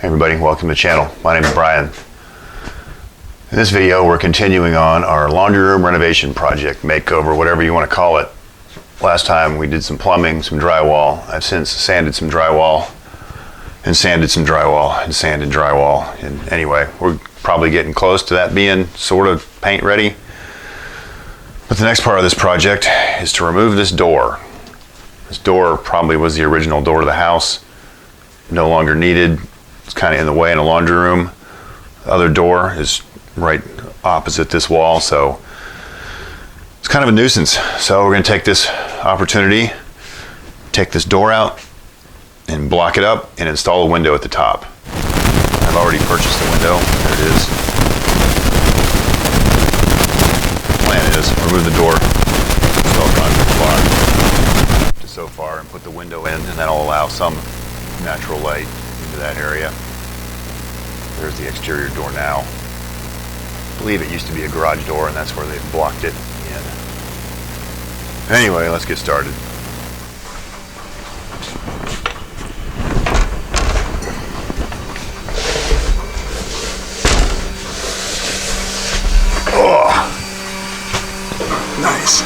Hey everybody, welcome to the channel. My name is Brian. In this video, we're continuing on our laundry room renovation project, makeover, whatever you want to call it. Last time we did some plumbing, some drywall. I've since sanded some drywall and sanded some drywall and sanded drywall. And anyway, we're probably getting close to that being sort of paint ready. But the next part of this project is to remove this door. This door probably was the original door to the house. No longer needed. It's kind of in the way in the laundry room. The other door is right opposite this wall, so it's kind of a nuisance. So we're going to take this opportunity, take this door out and block it up and install a window at the top. I've already purchased the window. There it is. The plan is remove the door, install concrete block to so far and put the window in, and that'll allow some natural light into that area. There's the exterior door now. I believe it used to be a garage door, and that's where they've blocked it in. Anyway, let's get started. Oh, nice.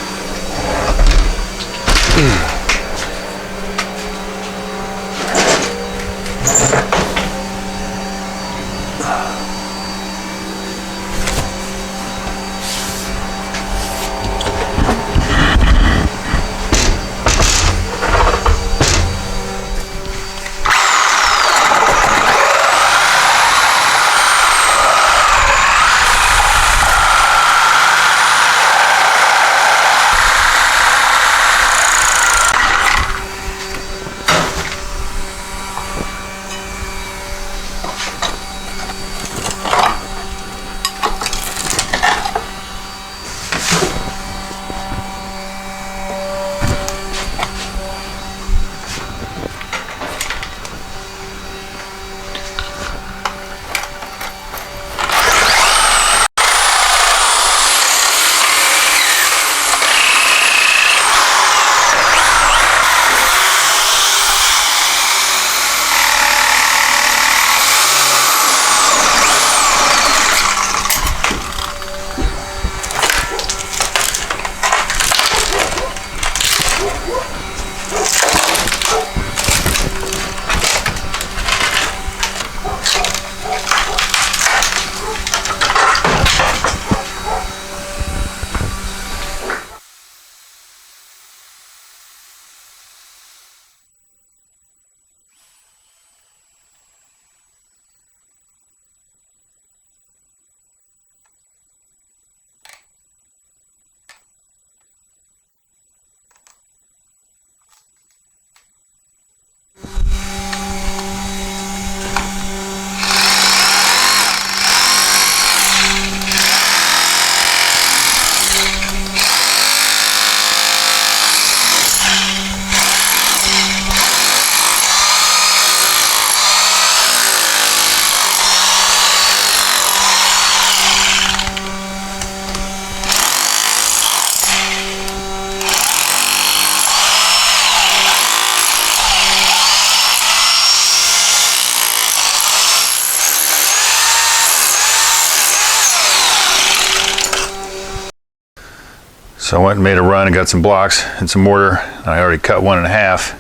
So I went and made a run and got some blocks and some mortar. I already cut 1 1/2.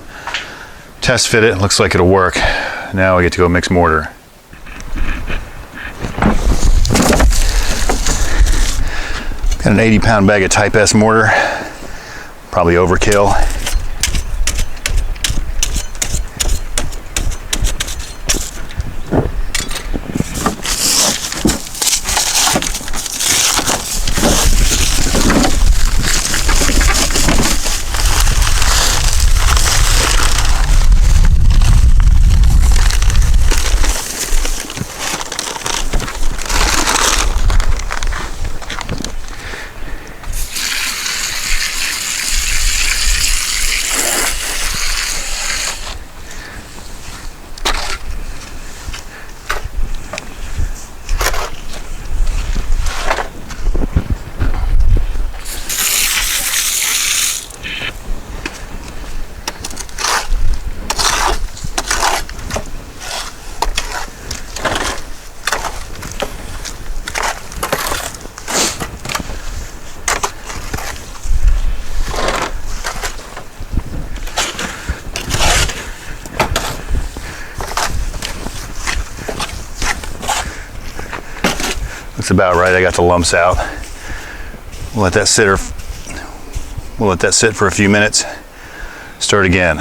Test fit it, looks like it'll work. Now I get to go mix mortar. Got an 80-pound bag of Type S mortar, probably overkill. Looks about right. I got the lumps out. We'll let that sit for a few minutes. Start again.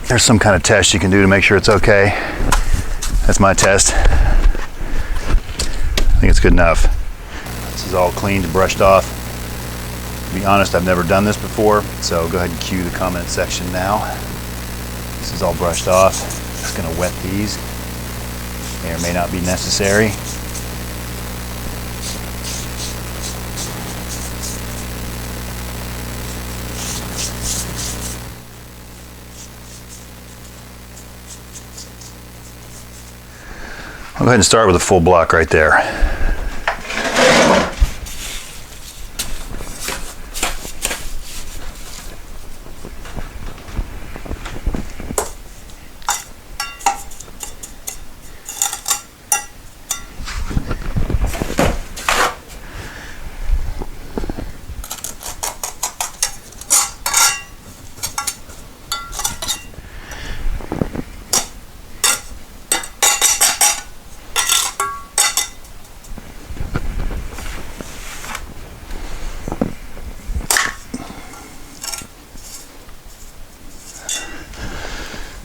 There's some kind of test you can do to make sure it's okay. That's my test. I think it's good enough. This is all cleaned, brushed off. To be honest, I've never done this before, so go ahead and cue the comment section now. This is all brushed off. Just gonna wet these. May or may not be necessary. I'll go ahead and start with a full block right there.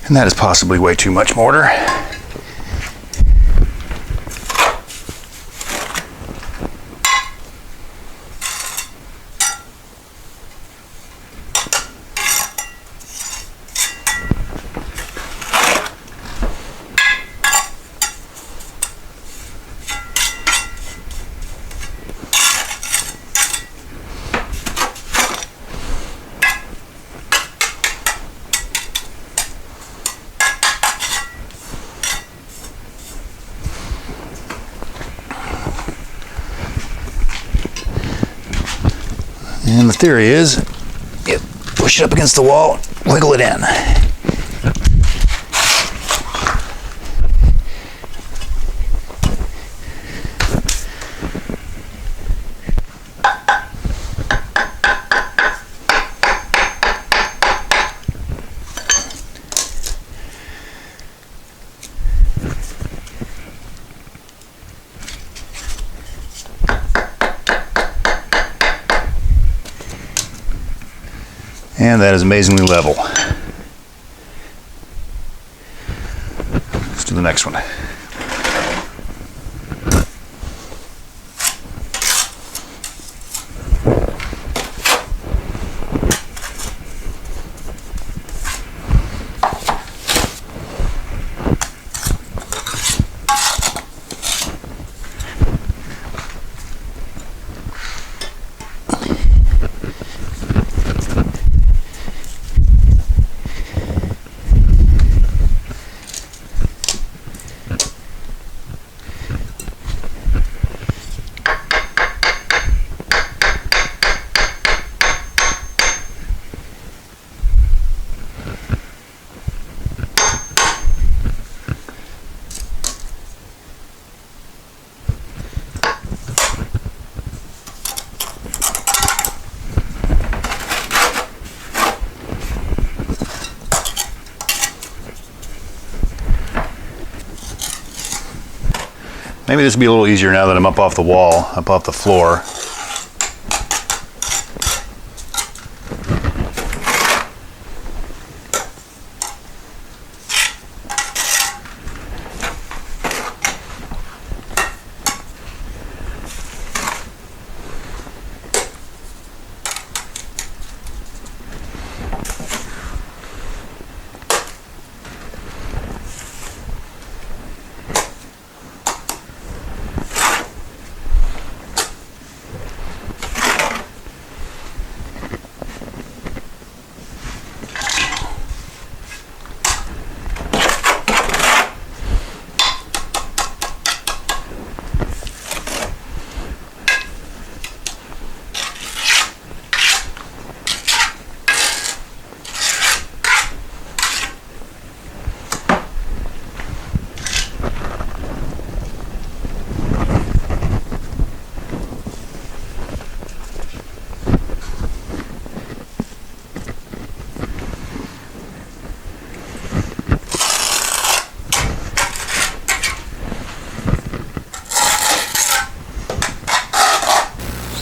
And that is possibly way too much mortar. And the theory is, you push it up against the wall, wiggle it in. And that is amazingly level. Let's do the next one. Maybe this will be a little easier now that I'm up off the wall, up off the floor.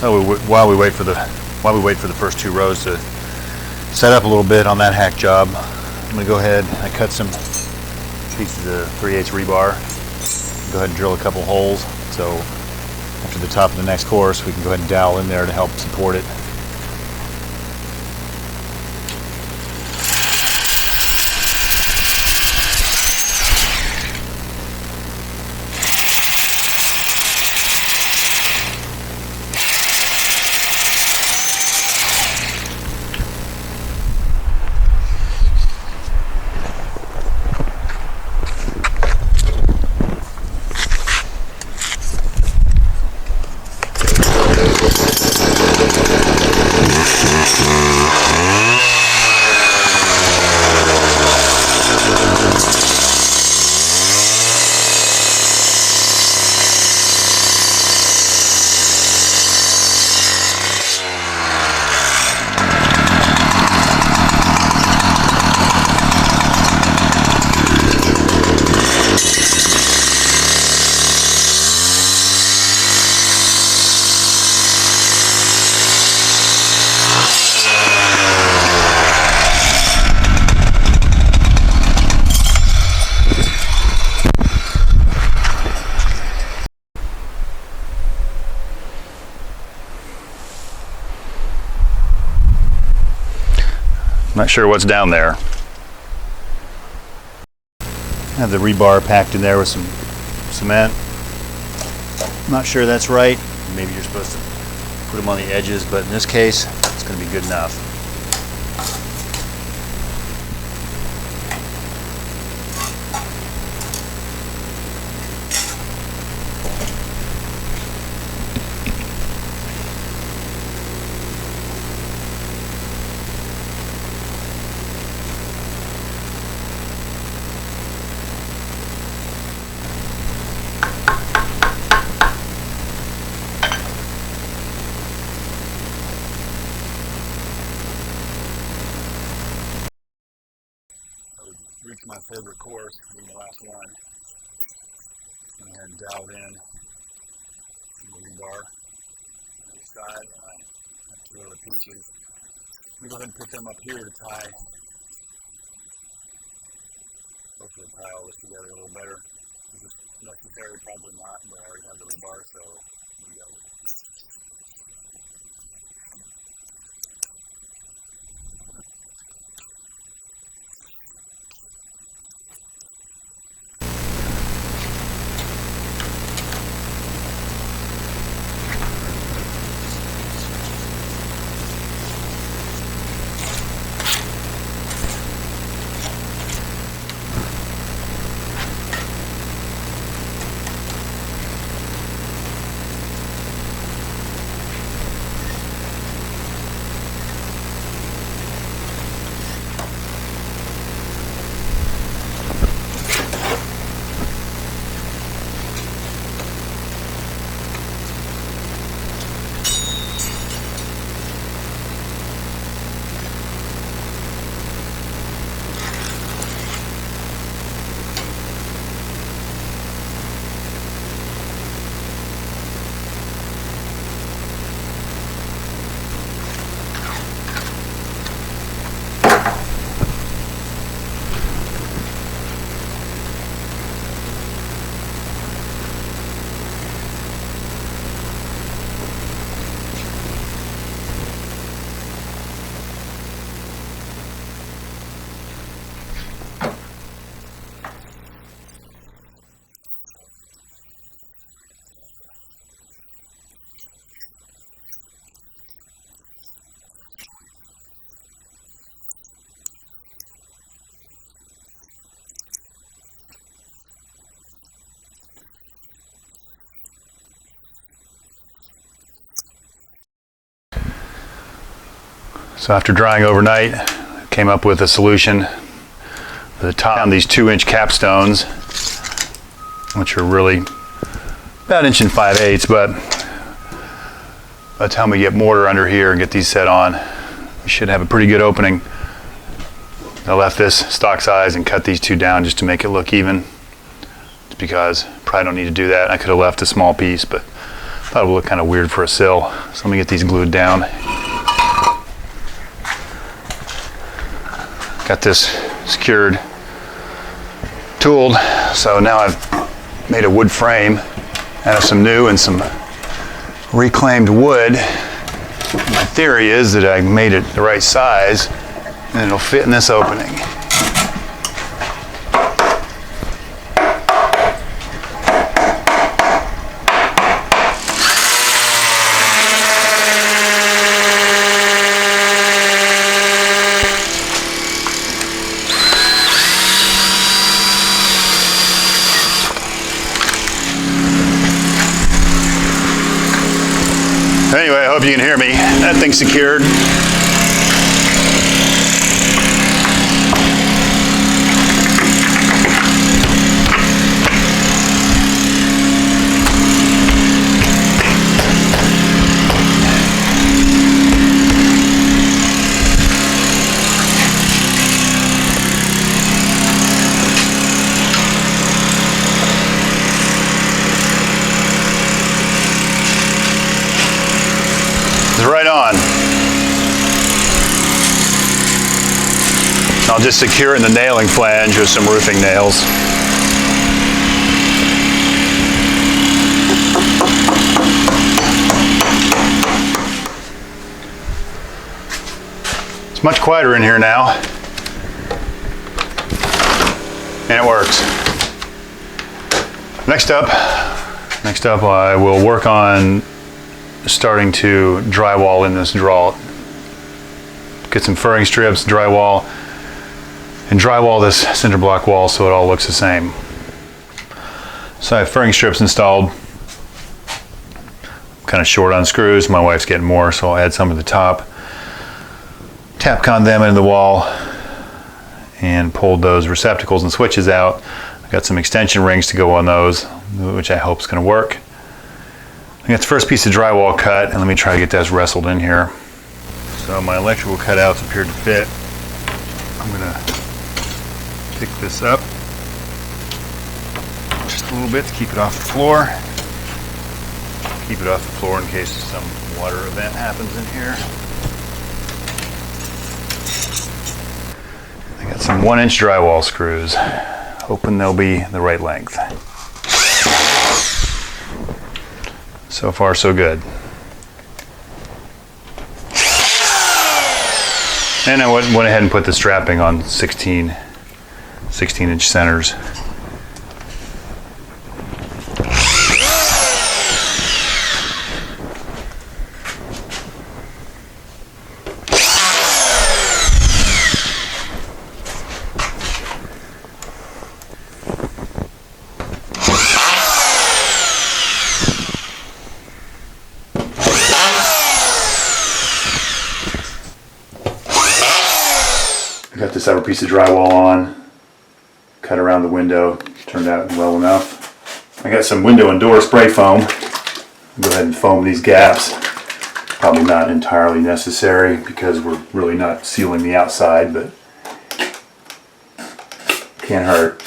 While we wait for the first two rows to set up a little bit on that hack job, I'm going to go ahead. I cut some pieces of 3/8 rebar. Go ahead and drill a couple holes, so after the top of the next course we can go ahead and dowel in there to help support it. Not sure what's down there. I have the rebar packed in there with some cement. Not sure that's right. Maybe you're supposed to put them on the edges, but in this case, it's going to be good enough. Reached my favorite course, being the last one. Went ahead and dialed in the rebar on each side, and I have two other pieces. Let me go ahead and put them up here to tie. Hopefully tie all this together a little better. Is this necessary? Probably not, but I already have the rebar, so here we go. So after drying overnight, came up with a solution for the top on these 2-inch capstones, which are really about 1 5/8, but by the time we get mortar under here and get these set on, we should have a pretty good opening. I left this stock size and cut these two down just to make it look even. It's because I probably don't need to do that. I could have left a small piece, but Thought it would look kind of weird for a sill. So let me get these glued down. Got this secured, tooled. So now I've made a wood frame out of some new and some reclaimed wood. My theory is that I made it the right size and it'll fit in this opening. Anyway, I hope you can hear me. That thing's secured. It's right on. I'll just secure it in the nailing flange with some roofing nails. It's much quieter in here now, and it works. Next up, I will work on starting to drywall in this draw. Get some furring strips, drywall, and drywall this cinder block wall so it all looks the same. So I have furring strips installed. I'm kind of short on screws. My wife's getting more, so I'll add some at the top. Tapcon them into the wall and pulled those receptacles and switches out. I've got some extension rings to go on those, which I hope is going to work. I got the first piece of drywall cut, and let me try to get those wrestled in here. So my electrical cutouts appeared to fit. I'm gonna pick this up just a little bit to keep it off the floor. Keep it off the floor in case some water event happens in here. I got some 1-inch drywall screws. Hoping they'll be the right length. So far, so good. And I went ahead and put the strapping on 16-inch centers. I got this other piece of drywall on, cut around the window, turned out well enough. I got some window and door spray foam. I'll go ahead and foam these gaps. Probably not entirely necessary because we're really not sealing the outside, but can't hurt.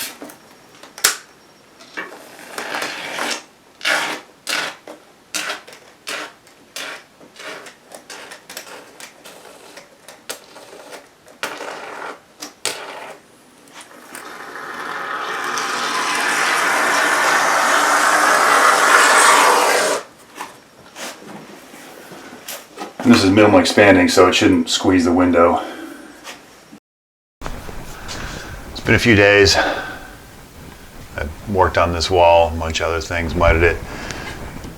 And this is minimal expanding, so it shouldn't squeeze the window. It's been a few days. I worked on this wall, a bunch of other things, mudded it.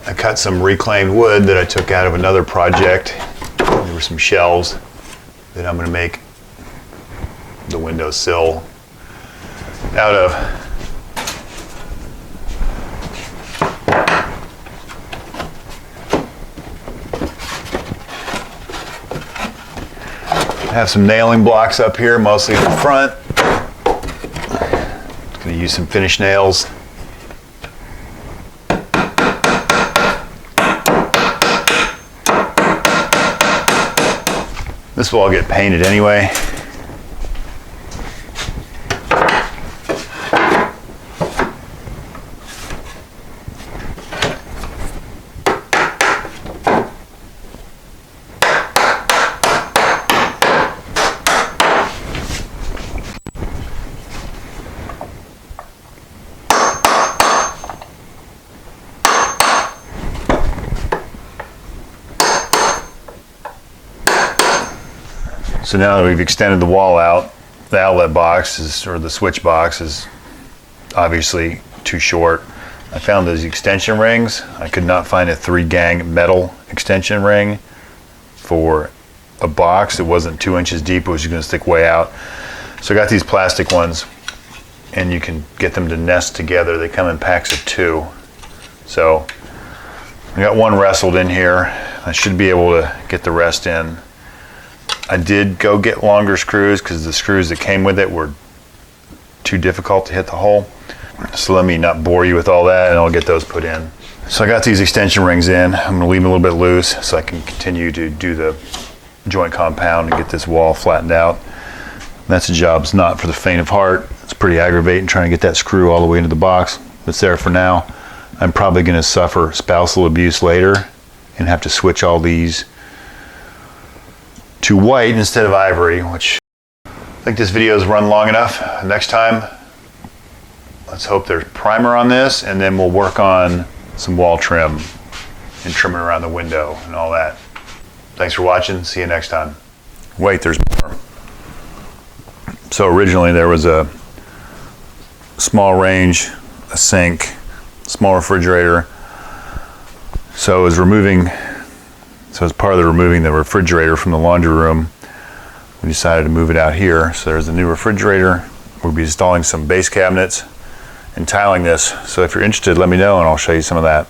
I cut some reclaimed wood that I took out of another project. There were some shelves that I'm going to make the windowsill out of. I have some nailing blocks up here, mostly in the front. I'm going to use some finish nails. This will all get painted anyway. So now that we've extended the wall out, the outlet box or the switch box is obviously too short. I found those extension rings. I could not find a 3-gang metal extension ring for a box. It wasn't 2 inches deep. It was just going to stick way out. So I got these plastic ones, and you can get them to nest together. They come in packs of 2. So I got one wrestled in here. I should be able to get the rest in. I did go get longer screws because the screws that came with it were too difficult to hit the hole. So let me not bore you with all that, and I'll get those put in. So I got these extension rings in. I'm going to leave them a little bit loose so I can continue to do the joint compound and get this wall flattened out. That's a job. It's not for the faint of heart. It's pretty aggravating trying to get that screw all the way into the box. It's there for now. I'm probably going to suffer spousal abuse later and have to switch all these to white instead of ivory, which I think this video's run long enough. Next time, let's hope there's primer on this, and then we'll work on some wall trim and trimming around the window and all that. Thanks for watching. See you next time. Wait, there's more. So originally there was a small range, a sink, small refrigerator. So as part of removing the refrigerator from the laundry room, we decided to move it out here. So there's a new refrigerator. We'll be installing some base cabinets and tiling this. So if you're interested, let me know and I'll show you some of that.